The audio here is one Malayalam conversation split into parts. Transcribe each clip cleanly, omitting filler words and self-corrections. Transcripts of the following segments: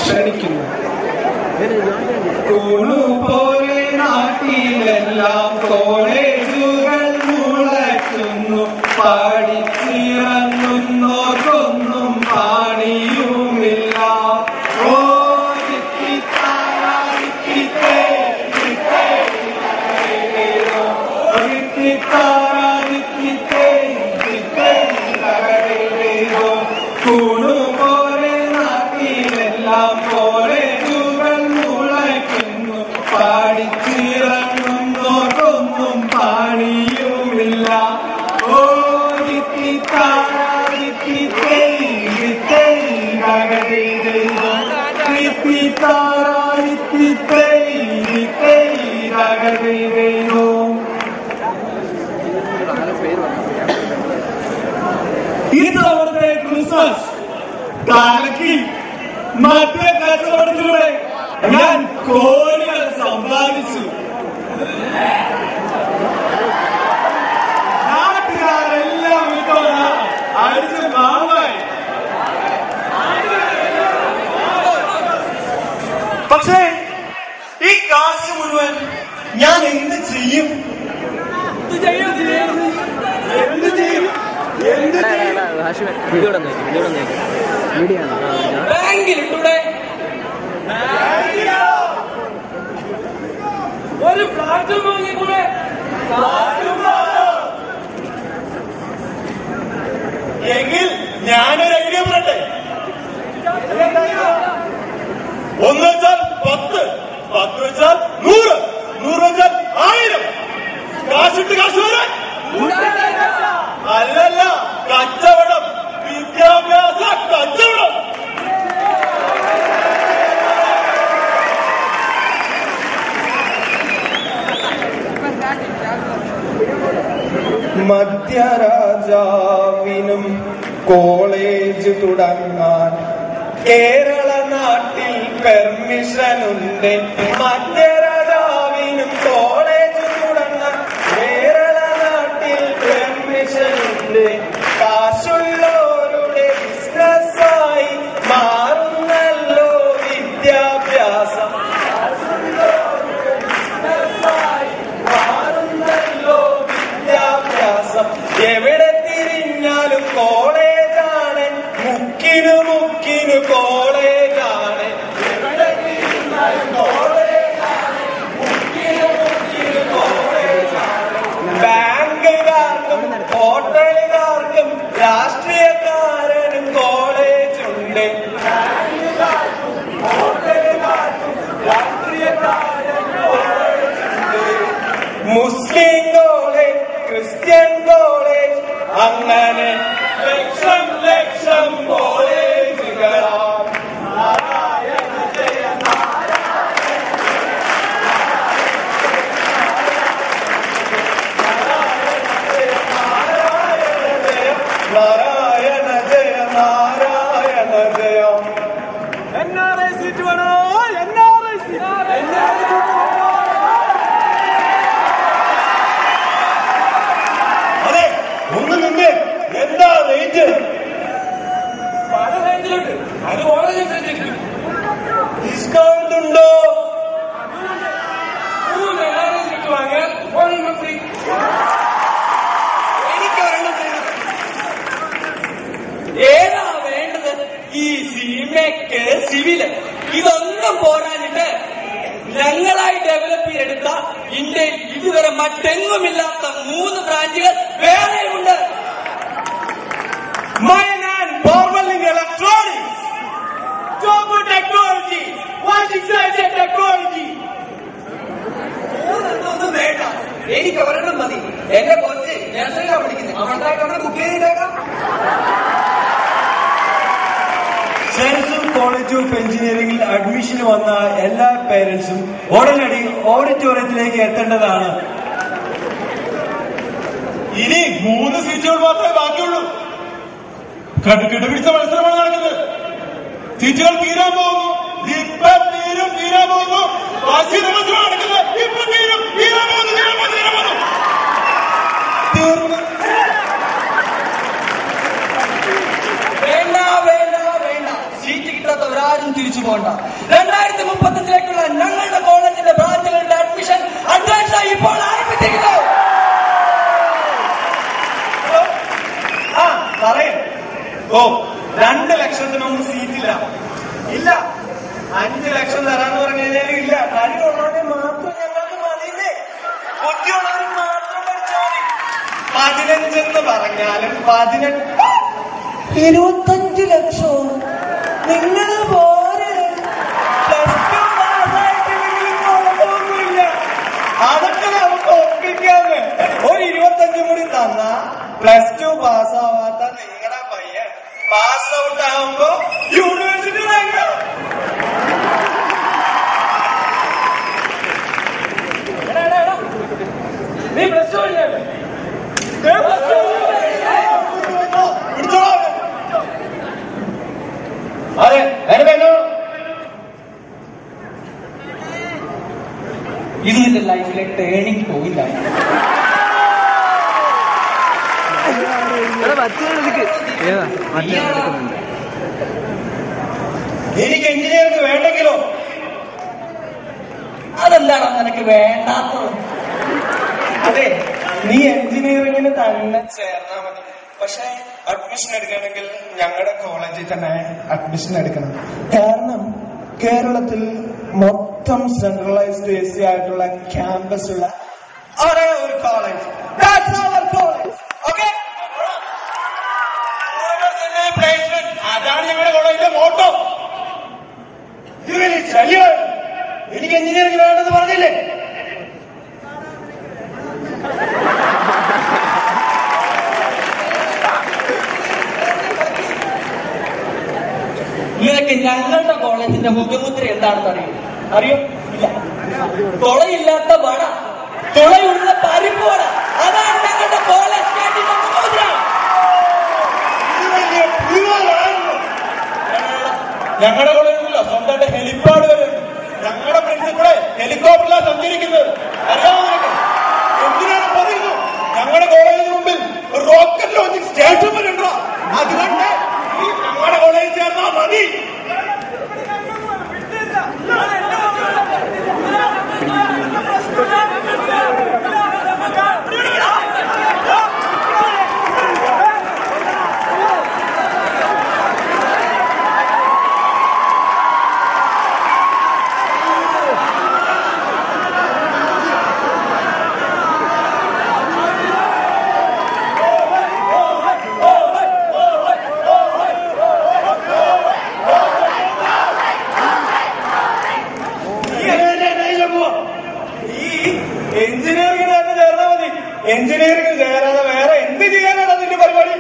ക്ഷണിക്കുന്നു. പോലെ നാട്ടിലെല്ലാം കോളേജുകൾ മുളയ്ക്കുന്നു. പഠിച്ചിറങ്ങുന്നോർക്കൊന്നും പണിയുമില്ല. ഓ പോലെ നാട്ടിലെല്ലാം കോളേജുകൾ മുളയ്ക്കുന്നു. പഠിച്ചിറങ്ങുന്നോർക്കൊന്നും പണിയുമില്ല. ഓ ഇതവിടുത്തെ ക്രിസ്മസ് കാലക്ക് മധ്യ കച്ചവടത്തിലൂടെ ഞാൻ കോടികൾ സമ്പാദിച്ചു. നാട്ടുകാരെല്ലാം ഇപ്പോൾ അടിച്ച് മാവായി. പക്ഷേ ഈ കാശ് മുഴുവൻ ഞാൻ എന്ത് ചെയ്യും? ബാങ്കിലിട്ടൂടെ? ഒരു ഫ്ലാറ്റും വാങ്ങിക്കൂടെ? എങ്കിൽ ഞാനൊരു ഐഡിയ പറയട്ടെ. 1 വെച്ചാൽ 10, 10 വെച്ചാൽ 100, 100 വെച്ചാൽ 1000. കാശിട്ട് കാശ് വരാൻ അല്ലല്ല, കച്ചവടം, വിദ്യാഭ്യാസ കച്ചവടം. മധ്യരാജാവിനും കോളേജ് തുടങ്ങാൻ കേരള നാട്ടിൽ പെർമിഷനുണ്ട്. മധ്യരാജാവിനും കോളേജ് തുടങ്ങാൻ കേരള നാട്ടിൽ പെർമിഷനുണ്ട്. കാശുള്ളവരുടെ ബിസിനസ്സായി മാറുന്നല്ലോ വിദ്യാഭ്യാസം. എവിടെ തിരിഞ്ഞാലും കോളേജാണ്, മുക്കിനു മുക്കിനു കോളേജാണ്. എവിടെ തിരിഞ്ഞാലും കോളേജാണ്, മുക്കിനു മുക്കിനു കോളേജാണ്. ബാങ്കുകാർക്കും ഹോട്ടലുകാർക്കും രാഷ്ട്രീയക്കാരനും കോളേജുണ്ട്. ബാങ്കുകാർക്കും ഹോട്ടലുകാർക്കും രാഷ്ട്രീയക്കാരനും കോളേജുണ്ട്. മുസ്ലിം കോളേജ്, ക്രിസ്ത്യൻ കോളേജ്, അങ്ങനെ ലക്ഷം ലക്ഷം കോളേജുകളാണ്. നാരായണ ജയ നാരായണ ജയ നാരായണ ജയ. NRI സീറ്റ് വേണോ? NRI seat. അതെ, ഒന്ന് നിന്ന്. എന്താ റേറ്റ്? പല റേഞ്ചിലുണ്ട്. അത് ഓരോ ഡിസ്കൗണ്ട് ഉണ്ടോ? സീറ്റ് വാങ്ങിയാൽ ഒരെണ്ണം ഫ്രീ. എനിക്ക് ഒരെണ്ണം ഫ്രീ. ഏതാ വേണ്ടത്? ഈ സിമെക്ക്, സിവില്, ഇതൊന്നും പോരാഞ്ഞിട്ട് ഞങ്ങളായി ഡെവലപ്പ് ചെയ്തെടുത്ത ഇന്ത്യയിൽ ഇതുവരെ മറ്റെങ്ങുമില്ലാത്ത 3 ബ്രാഞ്ചുകൾ വേറെയുണ്ട്. Mine and Borwelling Electronics. Job technology, watching science and technology. ഒന്നും വേണ്ട, എനിക്ക് ഒരെണ്ണം മതി. എന്റെ കുറച്ച് നഴ്സറിയിലാണ് പഠിക്കുന്നത്. അവളുടെ ബുക്ക് ചെയ്തേക്കാം. സെൻട്രൽ കോളേജ് ഓഫ് എഞ്ചിനീയറിംഗിൽ അഡ്മിഷന് വന്ന എല്ലാ പേരൻസും ഉടനടി ഓഡിറ്റോറിയത്തിലേക്ക് എത്തേണ്ടതാണ്. ഇനി 3 സീറ്റുകൾ മാത്രമേ ബാക്കിയുള്ളൂ. കടുകിട പിടിച്ച മത്സരമാണ് നടക്കുന്നത്. സീറ്റുകൾ തീരാൻ പോകുന്നു. തീരാൻ പോകുന്നു. മത്സരമാണ് നടക്കുന്നത്. ഇപ്പൊ തീരാൻ പോകുന്നു. തീർന്നു. വേണ്ട വേണ്ട വേണ്ട, സീറ്റ് കിട്ടാത്ത ഒരാൾ ആരും തിരിച്ചു പോകണ്ട. 2035 ഞങ്ങളുടെ കോളേജിന്റെ ബ്രാഞ്ചുകളുടെ അഡ്മിഷൻ അഡ്വാൻസ് ഇപ്പോൾ ആരംഭിച്ചിരിക്കുന്നു. പറയും. 2 ലക്ഷത്തിനൊന്നും സീറ്റില്ല. ഇല്ല, 5 ലക്ഷം തരാന്ന് പറഞ്ഞു കഴിഞ്ഞാലും ഇല്ല. കഴിവുള്ളവരെ മാത്രം ഞങ്ങൾക്ക് മതിയില്ലേ, ബുദ്ധിയുള്ളവർ മാത്രം പഠിച്ചാൽ മതി. 15 എന്ന് പറഞ്ഞാലും 25 ലക്ഷം നിങ്ങൾ പോരെ. +2 പാസ്സായിട്ടില്ലെങ്കിലും കുഴപ്പമൊന്നുമില്ല, അതൊക്കെ നമുക്ക് ഒപ്പിക്കാന്ന്. ഒരു 25 കൂടി തന്ന +2 പാസ്സാവാത്ത നിങ്ങളുടെ പയ്യൻ പാസ് ഔട്ട് ആവുമ്പോ യൂണിവേഴ്സിറ്റി വാങ്ങിക്കാം. നീ +2 അതെ, ഇത് നിന്റെ ലൈഫിലെ ടേണിംഗ് പോയിന്റ് ആയി. എനിക്ക് എഞ്ചിനീയറിംഗ് വേണ്ടെങ്കിലോ? അതെന്താണോ നിനക്ക് വേണ്ടാത്തത്? അതെ, നീ എഞ്ചിനീയറിംഗിന് തന്നെ ചേർന്നാ മതി. പക്ഷെ അഡ്മിഷൻ എടുക്കണമെങ്കിൽ ഞങ്ങളുടെ കോളേജിൽ തന്നെ അഡ്മിഷൻ എടുക്കണം. കാരണം കേരളത്തിൽ മൊത്തം സെൻട്രലൈസ്ഡ് AC ആയിട്ടുള്ള ക്യാമ്പസ് ഉള്ള ഒരേ ഒരു കോളേജ്. അതാണ് ഞങ്ങളുടെ കോളേജിന്റെ മോട്ടോ. ഇതിന് ശല്യം. എനിക്ക് എഞ്ചിനീയറിംഗ് വേണ്ടെന്ന് പറഞ്ഞില്ലേ? നിനക്ക് ഞങ്ങളുടെ കോളേജിന്റെ മുഖമുദ്ര എന്താണെന്ന് അറിയോ? ഇല്ല. തുളയില്ലാത്ത വട, തുളയുള്ള പരിപ്പ് വട, അതാണ് ഞങ്ങളുടെ കോളേജ് മുഖമുദ്ര. ഞങ്ങളുടെ കോളേജിലോ സ്വന്തമായിട്ട് ഹെലിപ്പാഡ് വരും. ഞങ്ങളുടെ പ്രിൻസിപ്പളെ ഹെലികോപ്റ്ററിലാണ് സഞ്ചരിക്കുന്നത്. അറിയാമോ നിനക്ക്? എന്തിനാണ് പറയുന്നു? ഞങ്ങളുടെ കോളേജിന് മുമ്പിൽ റോക്കറ്റ് ലോഞ്ചിങ് സ്റ്റേഷൻ വരെ ഉണ്ടോ? അതുകൊണ്ട് ഞങ്ങളുടെ കോളേജിൽ ചേർന്നാ മതി. എഞ്ചിനീയറിംഗിന് തന്നെ ചേർന്നാ മതി. എഞ്ചിനീയറിംഗിൽ ചേരാതെ വേറെ എന്ത് ചെയ്യാനാണ് അതിന്റെ പരിപാടി?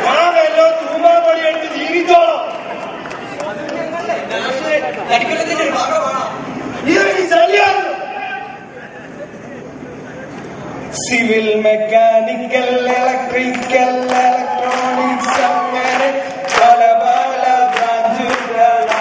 ഞാൻ എല്ലാം തൂമാ പണിയെടുത്ത് ജീവിച്ചോളാം. സിവിൽ, മെക്കാനിക്കൽ, ഇലക്ട്രിക്കൽ, ഇലക്ട്രോണിക്സ്, അങ്ങനെ പല പല ബ്രാഞ്ചുകളാണ്.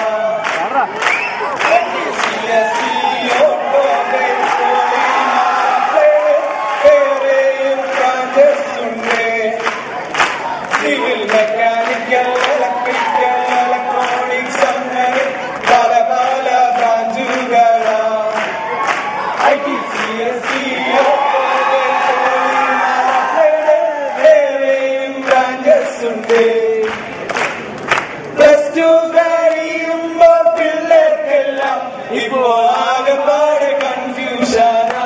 സിവിൽ, മെക്കാനിക്കൽ, ഇലക്ട്രിക്കൽ, ഇലക്ട്രോണിക്സ്, അങ്ങനെ പല പല ബ്രാഞ്ചുകളാണ്. ബ്രാഞ്ചസ് ഉണ്ട്. +2 കഴിയുമ്പോ പിള്ളേർക്കെല്ലാം ഇപ്പോ ആകെപ്പാട് കൺഫ്യൂഷനാ.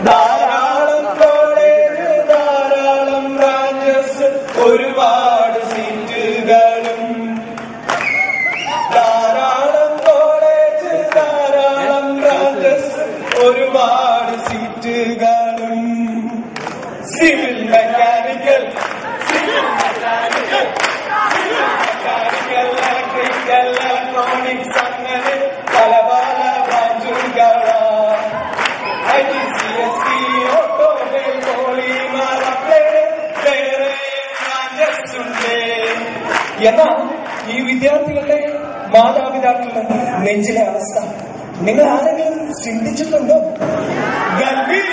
ധാരാളം കോളേജ്, ധാരാളം ബ്രാഞ്ചസ്, ഒരുപാട് സീറ്റുകളും. ധാരാളം കോളേജ്, ധാരാളം ബ്രാഞ്ചസ്, ഒരുപാട് സീറ്റുകളും. സിവിൽ, മെക്കാനിക്കൽ, ഇലക്ട്രിക്കൽ, ഇലക്ട്രോണിക്സ്, അങ്ങനെ പല പല ബ്രാഞ്ചുകളാണ്. ITCSE, ഓട്ടോമൊബൈൽ, പോളിമർ, വേറെ ബ്രാഞ്ചസ് ഉണ്ട്. എന്നാൽ ഈ വിദ്യാർത്ഥികളുടെ മാതാപിതാക്കളുടെ നെഞ്ചിലെ അവസ്ഥ നിങ്ങൾ ആരെങ്കിലും ചിന്തിച്ചിട്ടുണ്ടോ? ഗർഭിണി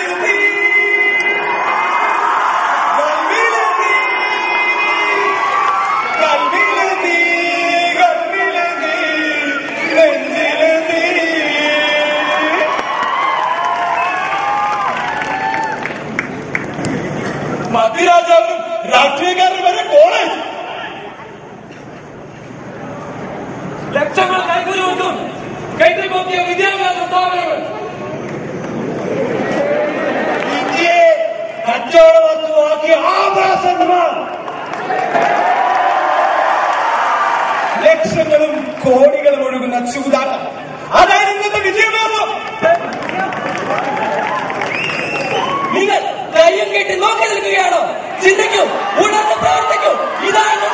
ലക്ഷങ്ങളും കോടികളും ഒഴുകുന്ന ചൂതാട്ടം. അതായത് ഇന്നത്തെ വിജയമാർഗം. നിങ്ങൾ കയ്യും കെട്ടി നോക്കി നിൽക്കുകയാണോ? ചിന്തിക്കൂ, ഉണർന്ന് പ്രവർത്തിക്കൂ. ഇതാണ്